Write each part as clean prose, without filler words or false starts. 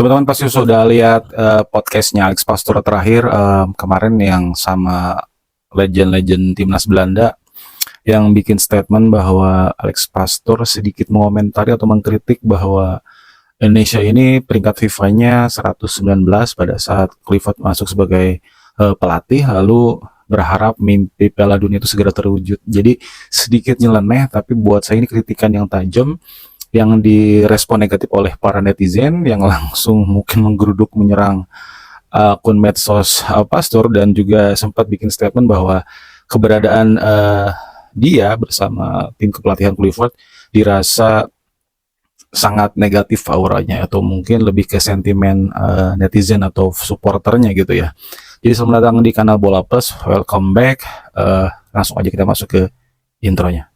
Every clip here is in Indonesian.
Teman-teman pasti sudah lihat podcastnya Alex Pastoor terakhir kemarin yang sama legend-legend timnas Belanda yang bikin statement bahwa Alex Pastoor sedikit mengomentari atau mengkritik bahwa Indonesia ini peringkat FIFA-nya 119 pada saat Kluivert masuk sebagai pelatih, lalu berharap mimpi Piala Dunia itu segera terwujud. Jadi sedikit nyeleneh, tapi buat saya ini kritikan yang tajam yang direspon negatif oleh para netizen yang langsung mungkin menggeruduk menyerang akun medsos Pastoor, dan juga sempat bikin statement bahwa keberadaan dia bersama tim kepelatihan Kluivert dirasa sangat negatif auranya, atau mungkin lebih ke sentimen netizen atau supporternya gitu ya. Jadi selamat datang di kanal Bola Plus, welcome back. Langsung aja kita masuk ke intronya.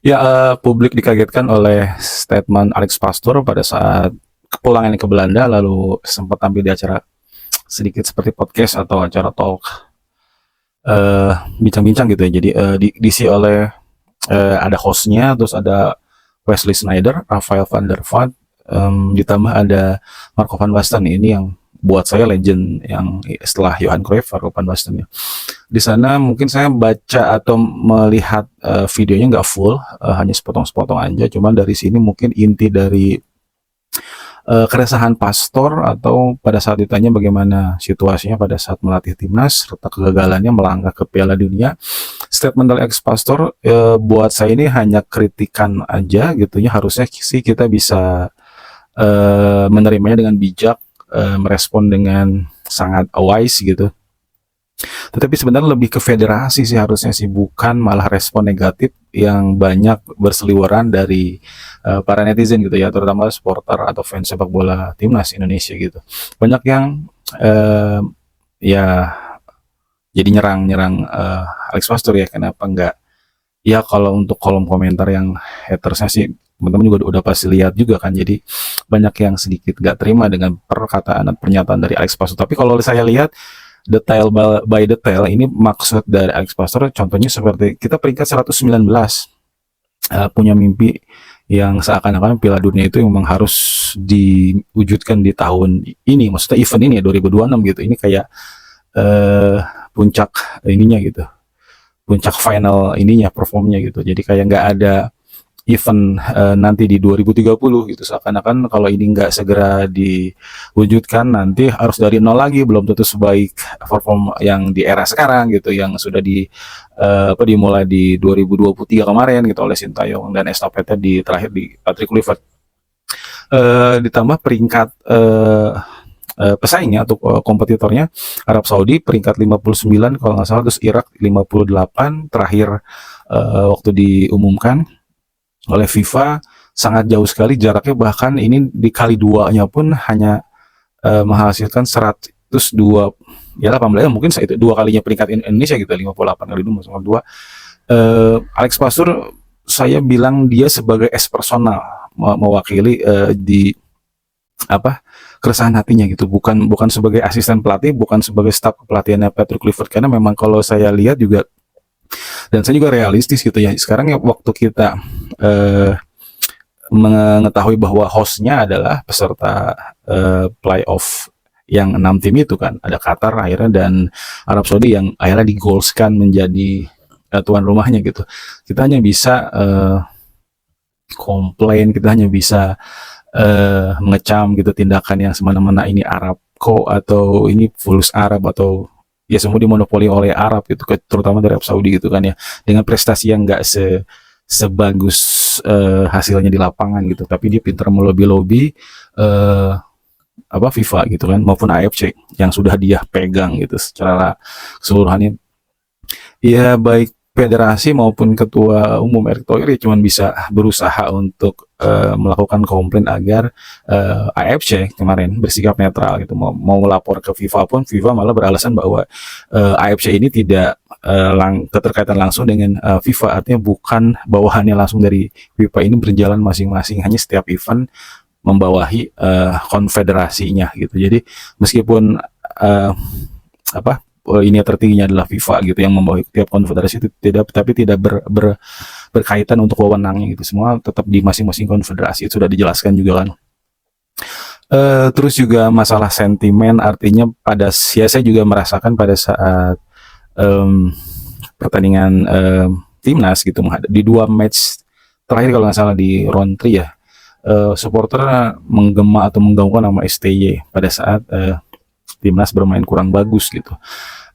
Ya, publik dikagetkan oleh statement Alex Pastoor pada saat kepulangan ke Belanda, lalu sempat tampil di acara sedikit seperti podcast atau acara talk bincang-bincang gitu ya. Jadi diisi oleh ada hostnya, terus ada Wesley Sneijder, Rafael van der Vaart, ditambah ada Marco van Basten. Ini yang buat saya legend yang setelah Johan Cruyff, Marco van Basten ya. Di sana mungkin saya baca atau melihat videonya nggak full, hanya sepotong-sepotong aja. Cuman dari sini mungkin inti dari keresahan Pastoor, atau pada saat ditanya bagaimana situasinya pada saat melatih timnas serta kegagalannya melangkah ke Piala Dunia, statement dari ex Pastoor buat saya ini hanya kritikan aja gitu ya. Harusnya sih kita bisa menerimanya dengan bijak, merespon dengan sangat wise gitu. Tetapi sebenarnya lebih ke federasi sih harusnya sih, bukan malah respon negatif yang banyak berseliweran dari para netizen gitu ya, terutama supporter atau fans sepak bola timnas Indonesia gitu. Banyak yang ya jadi nyerang Alex Pastoor ya. Kenapa enggak? Ya kalau untuk kolom komentar yang hatersnya sih teman-teman juga udah pasti lihat juga kan. Jadi banyak yang sedikit gak terima dengan perkataan dan pernyataan dari Alex Pastoor. Tapi kalau saya lihat detail by detail, ini maksud dari Alex Pastoor contohnya seperti kita peringkat 119, punya mimpi yang seakan-akan Piala Dunia itu memang harus diwujudkan di tahun ini, maksudnya event ini ya 2026 gitu. Ini kayak puncak ininya gitu, puncak final ininya, performnya gitu. Jadi kayak nggak ada event nanti di 2030 gitu, seakan-akan kalau ini nggak segera diwujudkan nanti harus dari nol lagi, belum tentu sebaik perform yang di era sekarang gitu, yang sudah dimulai di 2023 kemarin gitu oleh Sintayong, dan estafetnya terakhir di Patrick Kluivert. Ditambah peringkat pesaingnya atau kompetitornya, Arab Saudi peringkat 59 kalau nggak salah, terus Irak 58 terakhir waktu diumumkan oleh FIFA. Sangat jauh sekali jaraknya, bahkan ini dikali duanya pun hanya menghasilkan 102, ya 18, mungkin itu dua kalinya peringkat Indonesia gitu, 58 kali 2 sama 2. Alex Pastoor, saya bilang dia sebagai personal mewakili di keresahan hatinya gitu, bukan sebagai asisten pelatih, bukan sebagai staf pelatihannya Patrick Kluivert. Karena memang kalau saya lihat juga, dan saya juga realistis gitu ya, sekarang ya waktu kita mengetahui bahwa hostnya adalah peserta playoff yang 6 tim itu kan, ada Qatar akhirnya dan Arab Saudi yang akhirnya digolskan menjadi tuan rumahnya gitu. Kita hanya bisa komplain, kita hanya bisa mengecam gitu tindakan yang semena-mena ini Arabco, atau ini fulus Arab, atau ya semua dimonopoli oleh Arab gitu, terutama dari Arab Saudi gitu kan ya, dengan prestasi yang nggak sebagus hasilnya di lapangan gitu. Tapi dia pintar melobi-lobi FIFA gitu kan, maupun AFC yang sudah dia pegang gitu secara keseluruhannya. Ya baik federasi maupun ketua umum Erick Thohir ya cuma bisa berusaha untuk melakukan komplain agar AFC kemarin bersikap netral gitu. Mau lapor ke FIFA pun FIFA malah beralasan bahwa AFC ini tidak keterkaitan langsung dengan FIFA, artinya bukan bawahannya langsung dari FIFA, ini berjalan masing-masing, hanya setiap event membawahi konfederasinya gitu. Jadi meskipun apa ini tertingginya adalah FIFA gitu yang membawahi tiap konfederasi itu tidak, tapi tidak berkaitan untuk wewenangnya gitu, semua tetap di masing-masing konfederasi, itu sudah dijelaskan juga kan. Terus juga masalah sentimen, artinya saya juga merasakan pada saat pertandingan timnas gitu di 2 match terakhir kalau nggak salah di round 3 ya, supporter menggema atau menggaungkan nama STY pada saat timnas bermain kurang bagus gitu.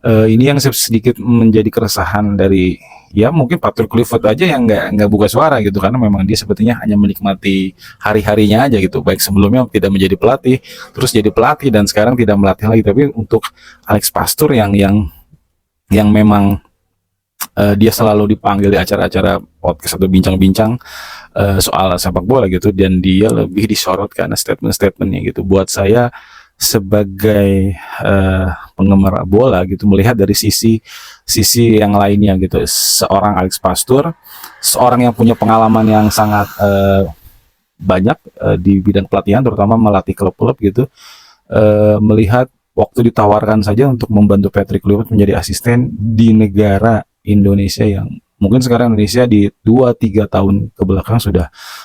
Ini yang sedikit menjadi keresahan dari, ya mungkin Patrick Kluivert aja yang nggak buka suara gitu, karena memang dia sepertinya hanya menikmati hari-harinya aja gitu, baik sebelumnya tidak menjadi pelatih, terus jadi pelatih, dan sekarang tidak melatih lagi. Tapi untuk Alex Pastur yang memang dia selalu dipanggil di acara-acara podcast atau bincang-bincang soal sepak bola gitu, dan dia lebih disorot karena statement-statementnya gitu. Buat saya sebagai penggemar bola gitu, melihat dari sisi yang lainnya gitu, seorang Alex Pastur, seorang yang punya pengalaman yang sangat banyak di bidang pelatihan, terutama melatih klub-klub gitu, melihat waktu ditawarkan saja untuk membantu Patrick Kluivert menjadi asisten di negara Indonesia, yang mungkin sekarang Indonesia di 2-3 tahun ke belakang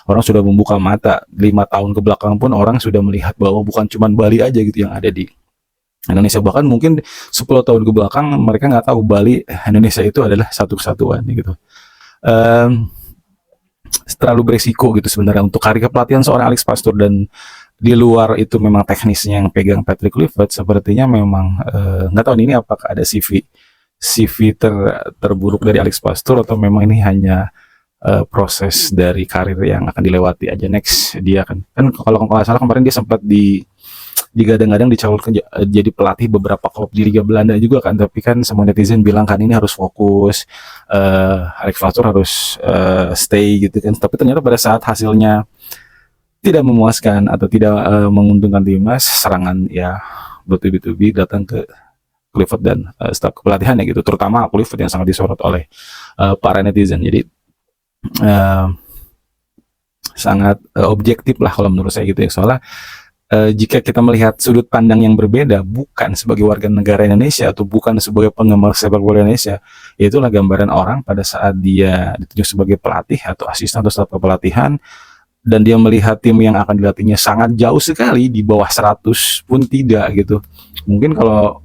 orang sudah membuka mata, 5 tahun ke belakang pun orang sudah melihat bahwa bukan cuma Bali aja gitu yang ada di Indonesia, bahkan mungkin 10 tahun ke belakang mereka nggak tahu Bali Indonesia itu adalah satu kesatuan gitu. Terlalu beresiko gitu sebenarnya untuk karir kepelatihan seorang Alex Pastur, dan di luar itu memang teknisnya yang pegang Patrick Kluivert, sepertinya memang nggak tahu ini apakah ada CV terburuk dari Alex Pastur, atau memang ini hanya proses dari karir yang akan dilewati aja. Next dia kan kalau nggak salah kemarin dia sempat digadang-gadang dicalonkan jadi pelatih beberapa klub di Liga Belanda juga kan, tapi kan semua netizen bilang kan ini harus fokus, Alex Pastur harus stay gitu kan. Tapi ternyata pada saat hasilnya tidak memuaskan atau tidak menguntungkan timnas, serangan ya bertubi-tubi datang ke Kluivert dan staf kepelatihannya gitu, terutama Kluivert yang sangat disorot oleh para netizen. Jadi sangat objektif lah kalau menurut saya gitu ya, soalnya jika kita melihat sudut pandang yang berbeda, bukan sebagai warga negara Indonesia atau bukan sebagai penggemar sepak bola Indonesia, itulah gambaran orang pada saat dia ditunjuk sebagai pelatih atau asisten atau staf kepelatihan, dan dia melihat tim yang akan dilatihnya sangat jauh sekali di bawah 100 pun tidak gitu. Mungkin kalau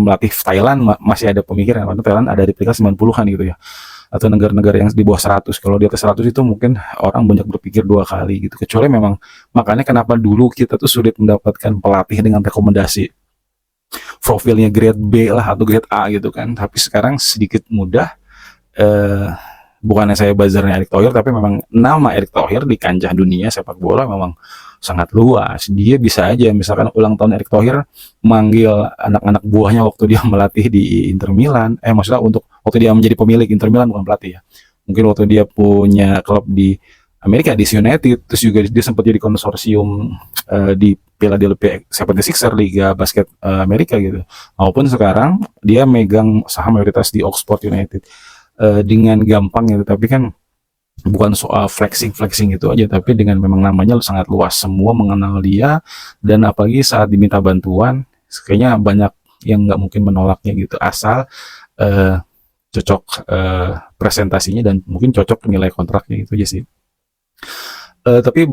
melatih Thailand masih ada pemikiran, karena Thailand ada di peringkat 90-an gitu ya, atau negara-negara yang di bawah 100. Kalau di atas 100 itu mungkin orang banyak berpikir 2 kali gitu, kecuali memang, makanya kenapa dulu kita tuh sulit mendapatkan pelatih dengan rekomendasi profilnya grade B lah atau grade A gitu kan. Tapi sekarang sedikit mudah, bukannya saya buzzernya Erick Thohir, tapi memang nama Erick Thohir di kancah dunia sepak bola memang sangat luas. Dia bisa aja misalkan ulang tahun Erick Thohir manggil anak-anak buahnya waktu dia melatih di Inter Milan, maksudnya untuk waktu dia menjadi pemilik Inter Milan, bukan pelatih ya, mungkin waktu dia punya klub di Amerika, di United, terus juga dia sempat jadi konsorsium di Philadelphia 76ers Liga Basket Amerika gitu, maupun sekarang dia megang saham mayoritas di Oxford United dengan gampang gitu. Tapi kan bukan soal flexing itu aja, tapi dengan memang namanya sangat luas, semua mengenal dia, dan apalagi saat diminta bantuan kayaknya banyak yang nggak mungkin menolaknya gitu, asal cocok presentasinya dan mungkin cocok nilai kontraknya, gitu aja sih. Tapi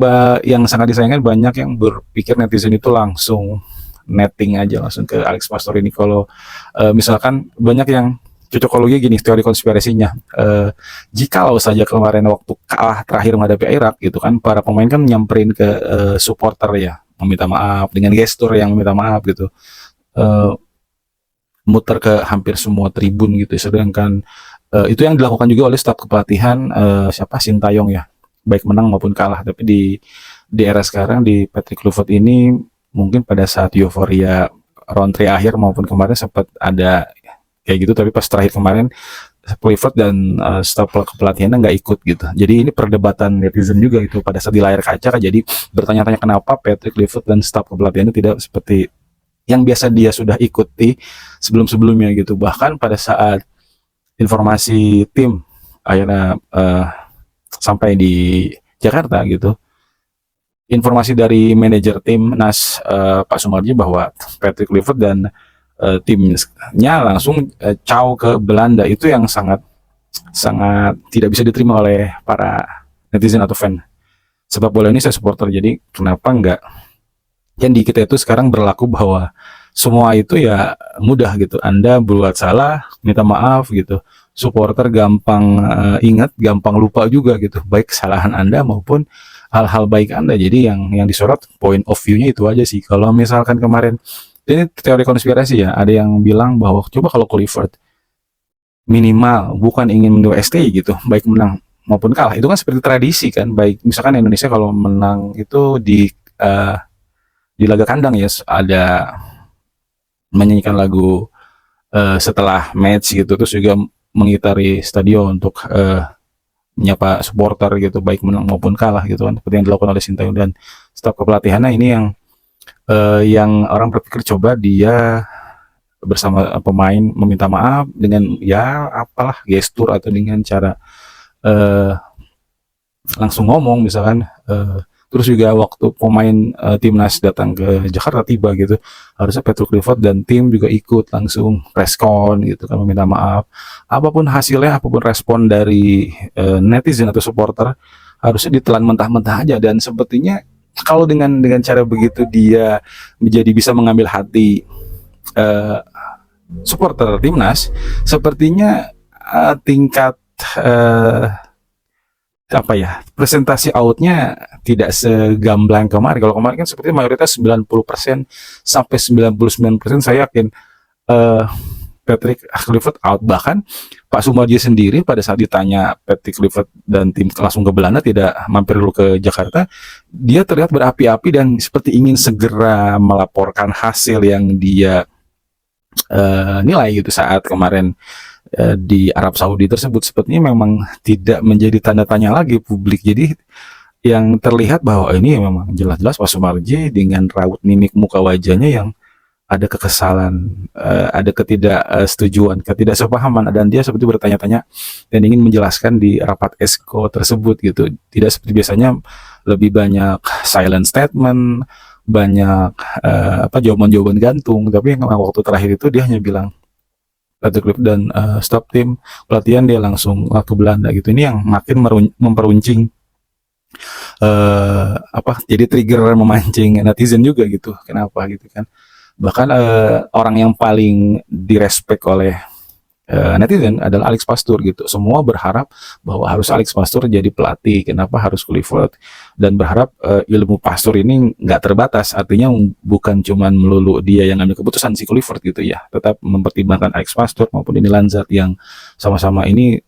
yang sangat disayangkan, banyak yang berpikir netizen itu langsung netting aja langsung ke Alex Pastur ini. Kalau misalkan banyak yang cocokologi gini, teori konspirasinya, jikalau saja kemarin waktu kalah terakhir menghadapi Irak gitu kan, para pemain kan nyamperin ke supporter ya, meminta maaf dengan gestur yang meminta maaf gitu, muter ke hampir semua tribun gitu, sedangkan itu yang dilakukan juga oleh staf kepelatihan siapa, Sintayong ya, baik menang maupun kalah. Tapi di era sekarang di Patrick Kluivert ini, mungkin pada saat euforia round 3 akhir maupun kemarin sempat ada kayak gitu, tapi pas terakhir kemarin Kluivert dan staf kepelatihannya nggak ikut gitu. Jadi ini perdebatan netizen juga itu pada saat di layar kaca kan, jadi bertanya-tanya kenapa Patrick Kluivert dan staf kepelatihannya tidak seperti yang biasa dia sudah ikuti sebelum-sebelumnya gitu. Bahkan pada saat informasi tim akhirnya sampai di Jakarta gitu, informasi dari manajer timnas Pak Sumarji bahwa Patrick Kluivert dan timnya langsung caw ke Belanda, itu yang sangat sangat tidak bisa diterima oleh para netizen atau fan sepak bola ini. Saya supporter, jadi kenapa enggak yang di kita itu sekarang berlaku bahwa semua itu ya mudah gitu. Anda buat salah, minta maaf gitu. Supporter gampang ingat, gampang lupa juga gitu. Baik kesalahan Anda maupun hal-hal baik Anda. Jadi yang disorot point of view-nya itu aja sih. Kalau misalkan kemarin, ini teori konspirasi ya, ada yang bilang bahwa coba kalau Kluivert minimal bukan ingin menang STI gitu, baik menang maupun kalah, itu kan seperti tradisi kan. Baik misalkan Indonesia kalau menang itu di laga kandang ya, ada menyanyikan lagu setelah match gitu, terus juga mengitari stadion untuk menyapa supporter gitu, baik menang maupun kalah gitu kan, seperti yang dilakukan oleh Sintayong dan staf kepelatihannya. Ini yang orang berpikir coba dia bersama pemain meminta maaf dengan ya apalah gestur atau dengan cara langsung ngomong misalkan. Terus juga waktu pemain timnas datang ke Jakarta tiba gitu, harusnya Patrick Kluivert dan tim juga ikut langsung preskon gitu kan, meminta maaf. Apapun hasilnya, apapun respon dari netizen atau supporter, harusnya ditelan mentah-mentah aja. Dan sepertinya kalau dengan cara begitu dia menjadi bisa mengambil hati supporter timnas, sepertinya tingkat apa ya, presentasi outnya tidak segamblang kemarin. Kalau kemarin kan seperti mayoritas 90% sampai 99% saya yakin Patrick Kluivert out. Bahkan Pak Sumarji sendiri pada saat ditanya Patrick Kluivert dan tim langsung ke Belanda, tidak mampir dulu ke Jakarta, dia terlihat berapi-api dan seperti ingin segera melaporkan hasil yang dia nilai gitu saat kemarin di Arab Saudi tersebut. Sepertinya memang tidak menjadi tanda tanya lagi publik. Jadi yang terlihat bahwa ini memang jelas-jelas Pak Sumarji dengan raut mimik muka wajahnya yang ada kekesalan, ada ketidaksetujuan, ketidaksepahaman, dan dia seperti bertanya-tanya dan ingin menjelaskan di rapat esko tersebut gitu. Tidak seperti biasanya lebih banyak silent statement, banyak jawaban-jawaban gantung, tapi yang waktu terakhir itu dia hanya bilang Patrick Kluivert dan staf tim pelatihan dia langsung ke Belanda gitu. Ini yang makin memperuncing jadi trigger memancing netizen juga gitu. Kenapa gitu kan? Bahkan orang yang paling direspek oleh netizen adalah Alex Pastur gitu. Semua berharap bahwa harus Alex Pastur jadi pelatih. Kenapa harus Kluivert? Dan berharap ilmu Pastur ini nggak terbatas. Artinya bukan cuma melulu dia yang ambil keputusan si Kluivert gitu ya. Tetap mempertimbangkan Alex Pastur maupun ini Lanzat yang sama-sama ini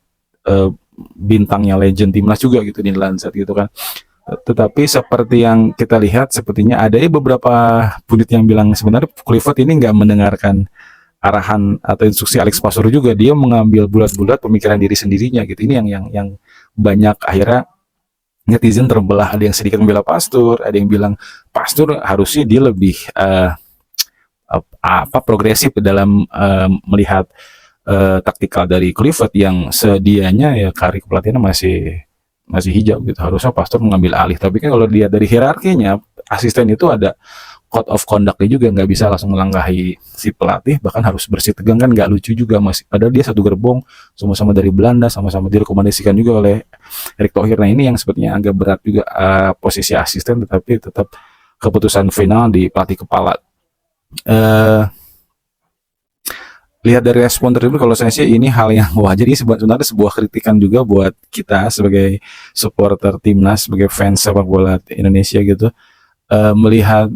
bintangnya legend timnas juga gitu, di Lanzat gitu kan. Tetapi seperti yang kita lihat, sepertinya ada beberapa pundit yang bilang sebenarnya Kluivert ini nggak mendengarkan arahan atau instruksi Alex Pastur juga. Dia mengambil bulat-bulat pemikiran diri sendirinya gitu. Ini yang banyak akhirnya netizen terbelah. Ada yang sedikit membela Pastur, ada yang bilang Pastur harusnya dia lebih progresif dalam melihat taktikal dari Kluivert yang sedianya ya karir kepelatihannya masih hijau gitu. Harusnya Pastur mengambil alih. Tapi kan kalau lihat dari hierarkinya, asisten itu ada code of conduct-nya juga, nggak bisa langsung melangkahi si pelatih, bahkan harus bersih tegang kan, nggak lucu juga masih. Padahal dia satu gerbong, sama-sama dari Belanda, sama-sama direkomendasikan juga oleh Erick Thohir. Nah ini yang sepertinya agak berat juga posisi asisten, tetapi tetap keputusan final di pelatih kepala. Lihat dari respon tersebut, kalau saya sih ini hal yang wajar. Ini sebenarnya sebuah kritikan juga buat kita sebagai supporter timnas, sebagai fans sepak bola Indonesia gitu. Melihat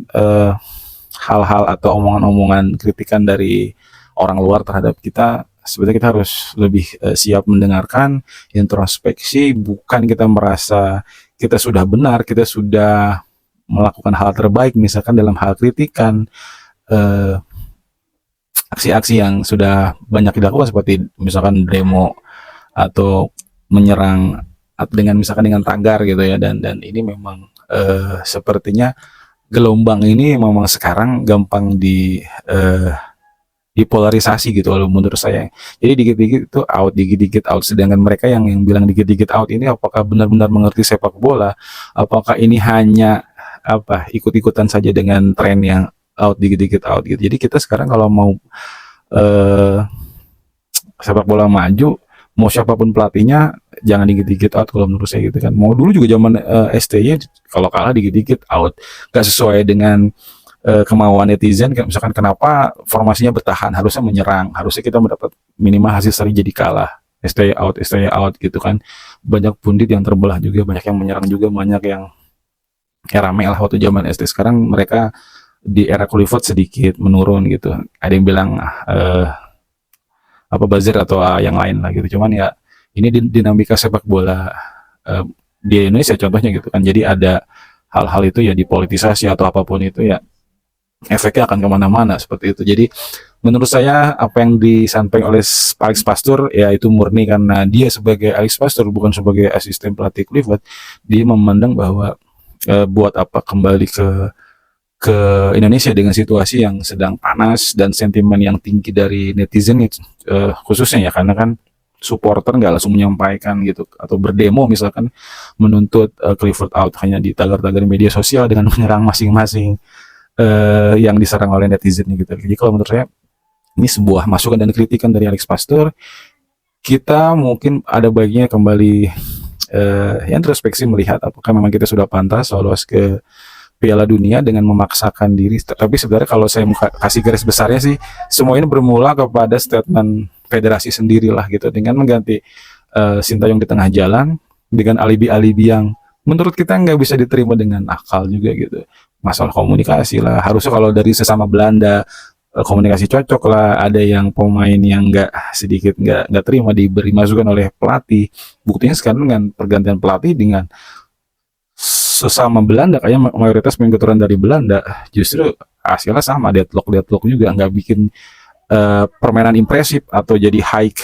hal-hal atau omongan-omongan kritikan dari orang luar terhadap kita, sebenarnya kita harus lebih siap mendengarkan, introspeksi. Bukan kita merasa kita sudah benar, kita sudah melakukan hal terbaik misalkan dalam hal kritikan aksi-aksi yang sudah banyak dilakukan, seperti misalkan demo atau menyerang dengan misalkan dengan tagar gitu ya. Dan ini memang sepertinya gelombang ini memang sekarang gampang dipolarisasi gitu kalau menurut saya. Jadi dikit-dikit itu out, dikit-dikit out. Sedangkan mereka yang bilang dikit-dikit out ini apakah benar-benar mengerti sepak bola? Apakah ini hanya apa ikut-ikutan saja dengan tren yang out dikit-dikit out gitu. Jadi kita sekarang kalau mau eh, sepak bola maju, mau siapapun pelatihnya jangan dikit-dikit out kalau menurut saya gitu kan. Mau dulu juga zaman STY kalau kalah dikit-dikit out, gak sesuai dengan kemauan netizen. Misalkan kenapa formasinya bertahan, harusnya menyerang, harusnya kita mendapat minimal hasil seri jadi kalah, stay out gitu kan. Banyak pundit yang terbelah juga, banyak yang menyerang juga, banyak yang rame lah waktu zaman SD. Sekarang mereka di era Kluivert sedikit menurun gitu, ada yang bilang apa buzzer atau yang lain lah gitu. Cuman ya ini dinamika sepak bola di Indonesia contohnya gitu kan. Jadi ada hal-hal itu ya dipolitisasi atau apapun itu ya efeknya akan kemana-mana seperti itu. Jadi menurut saya apa yang disampaikan oleh Alex Pastur ya itu murni karena dia sebagai Alex Pastur, bukan sebagai asisten pelatih Kluivert. Dia memandang bahwa buat apa kembali ke Indonesia dengan situasi yang sedang panas dan sentimen yang tinggi dari netizen khususnya ya, karena kan supporter nggak langsung menyampaikan gitu atau berdemo misalkan menuntut Kluivert out hanya di tagar-tagar media sosial dengan menyerang masing-masing yang diserang oleh netizen gitu. Jadi kalau menurut saya ini sebuah masukan dan kritikan dari Alex Pastur. Kita mungkin ada baiknya kembali introspeksi melihat apakah memang kita sudah pantas lolos ke Piala Dunia dengan memaksakan diri. Tapi sebenarnya kalau saya mau kasih garis besarnya sih, semua ini bermula kepada statement federasi sendirilah gitu, dengan mengganti Sintayong di tengah jalan dengan alibi-alibi yang menurut kita nggak bisa diterima dengan akal juga gitu. Masalah komunikasi lah, harusnya kalau dari sesama Belanda komunikasi cocok lah. Ada yang pemain yang nggak terima diberi masukan oleh pelatih. Buktinya sekarang dengan pergantian pelatih dengan sesama Belanda, kayaknya mayoritas pemain keturunan dari Belanda, justru hasilnya sama, deadlock juga, nggak bikin permainan impresif atau jadi high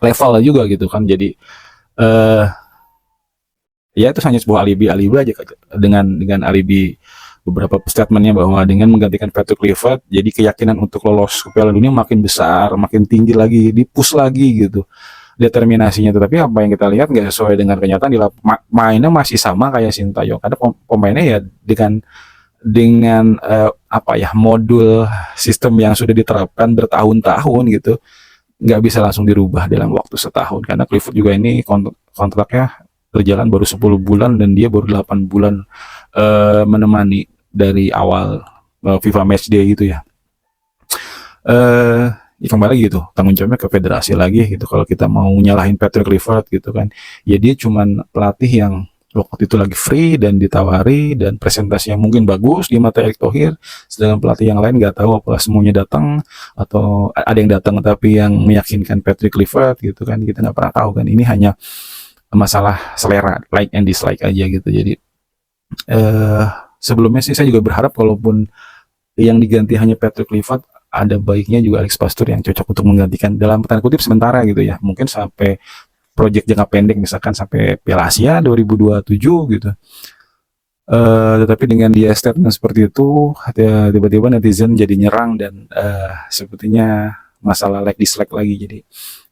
level juga gitu kan. Jadi ya itu hanya sebuah alibi aja dengan alibi beberapa statementnya bahwa dengan menggantikan Patrick Kluivert jadi keyakinan untuk lolos ke Piala Dunia makin besar, makin tinggi lagi, dipush lagi gitu determinasinya. Tetapi apa yang kita lihat nggak sesuai dengan kenyataan. Di mainnya masih sama kayak Sintayong, ada pemainnya ya dengan apa ya, modul sistem yang sudah diterapkan bertahun-tahun gitu, nggak bisa langsung dirubah dalam waktu setahun, karena Kluivert juga ini kontraknya berjalan baru 10 bulan dan dia baru 8 bulan menemani dari awal FIFA Matchday gitu ya. Ya kembali lagi gitu, tanggung jawabnya ke federasi lagi gitu. Kalau kita mau nyalahin Patrick Kluivert gitu kan, ya dia cuman pelatih yang waktu itu lagi free dan ditawari dan presentasi yang mungkin bagus di mata Erick Thohir, sedangkan pelatih yang lain nggak tahu apa semuanya datang atau ada yang datang tapi yang meyakinkan Patrick Kluivert gitu kan, kita nggak pernah tahu kan. Ini hanya masalah selera, like and dislike aja gitu. Jadi sebelumnya sih saya juga berharap kalaupun yang diganti hanya Patrick Kluivert, ada baiknya juga Alex Pastur yang cocok untuk menggantikan dalam tanda kutip sementara gitu ya, mungkin sampai proyek jangka pendek misalkan sampai Piala Asia 2027 gitu. Tetapi dengan dia statement seperti itu, tiba-tiba netizen jadi nyerang dan sepertinya masalah like dislike lagi. Jadi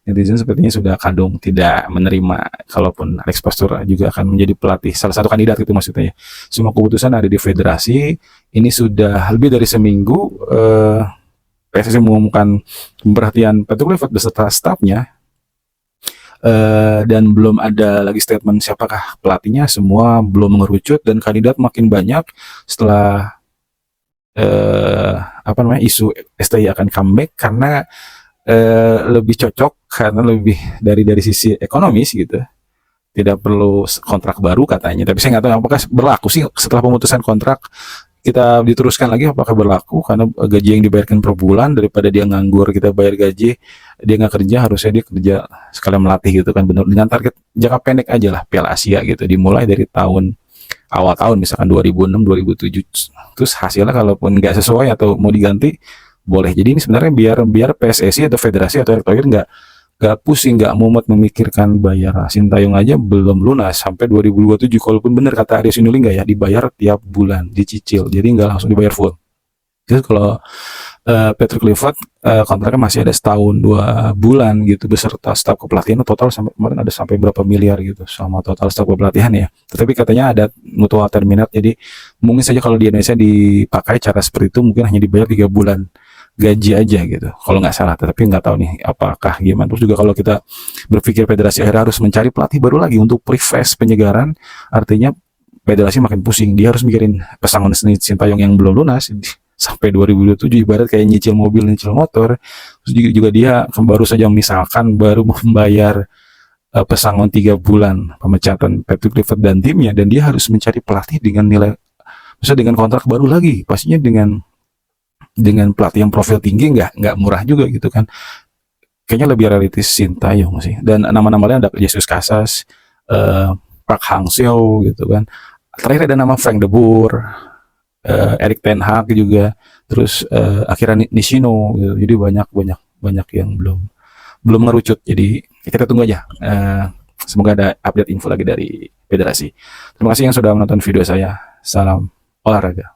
netizen sepertinya sudah kadung tidak menerima kalaupun Alex Pastur juga akan menjadi pelatih, salah satu kandidat itu maksudnya ya. Semua keputusan ada di federasi. Ini sudah lebih dari seminggu PSSI mengumumkan pemberhentian Patrick Kluivert beserta stafnya, dan belum ada lagi statement siapakah pelatihnya. Semua belum mengerucut dan kandidat makin banyak setelah isu STY akan comeback karena lebih cocok, karena lebih dari sisi ekonomis gitu, tidak perlu kontrak baru katanya. Tapi saya nggak tahu apakah berlaku sih setelah pemutusan kontrak kita diteruskan lagi, apakah berlaku, karena gaji yang dibayarkan per bulan, daripada dia nganggur kita bayar gaji dia nggak kerja, harusnya dia kerja sekalian melatih gitu kan, benar dengan target jangka pendek aja lah, Piala Asia gitu, dimulai dari awal tahun misalkan 2006 2007, terus hasilnya kalaupun nggak sesuai atau mau diganti boleh. Jadi ini sebenarnya biar PSSI atau federasi atau Erick Thohir nggak pusing, nggak mumet memikirkan bayar Sintayong aja belum lunas sampai 2027. Kalaupun benar kata Arya Sinulinga ya, dibayar tiap bulan, dicicil, jadi nggak langsung dibayar full. Jadi kalau Patrick Clifford kontraknya masih ada setahun 2 bulan gitu beserta staf kepelatihan, total sampai kemarin ada sampai berapa miliar gitu sama total staf kepelatihan ya. Tetapi katanya ada mutual terminat, jadi mungkin saja kalau di Indonesia dipakai cara seperti itu mungkin hanya dibayar 3 bulan gaji aja gitu kalau nggak salah, tapi nggak tahu nih apakah gimana. Terus juga kalau kita berpikir federasi akhirnya harus mencari pelatih baru lagi untuk refresh penyegaran, artinya federasi makin pusing, dia harus mikirin pesangon Sintayong yang belum lunas sampai 2027, ibarat kayak nyicil mobil nyicil motor. Terus juga dia baru saja misalkan baru membayar pesangon 3 bulan pemecatan Patrick Clifford dan timnya, dan dia harus mencari pelatih dengan nilai, misalnya dengan kontrak baru lagi, pastinya dengan pelatih yang profil tinggi nggak murah juga gitu kan. Kayaknya lebih realistis Sintayong sih. Dan nama-nama lain ada Jesus Casas, Park Hang-seo gitu kan. Terakhir ada nama Frank de Boer, Erik ten Hag juga, terus akhirnya Nishino gitu. Jadi banyak yang belum ngerucut. Jadi kita tunggu aja. Semoga ada update info lagi dari federasi. Terima kasih yang sudah menonton video saya. Salam olahraga.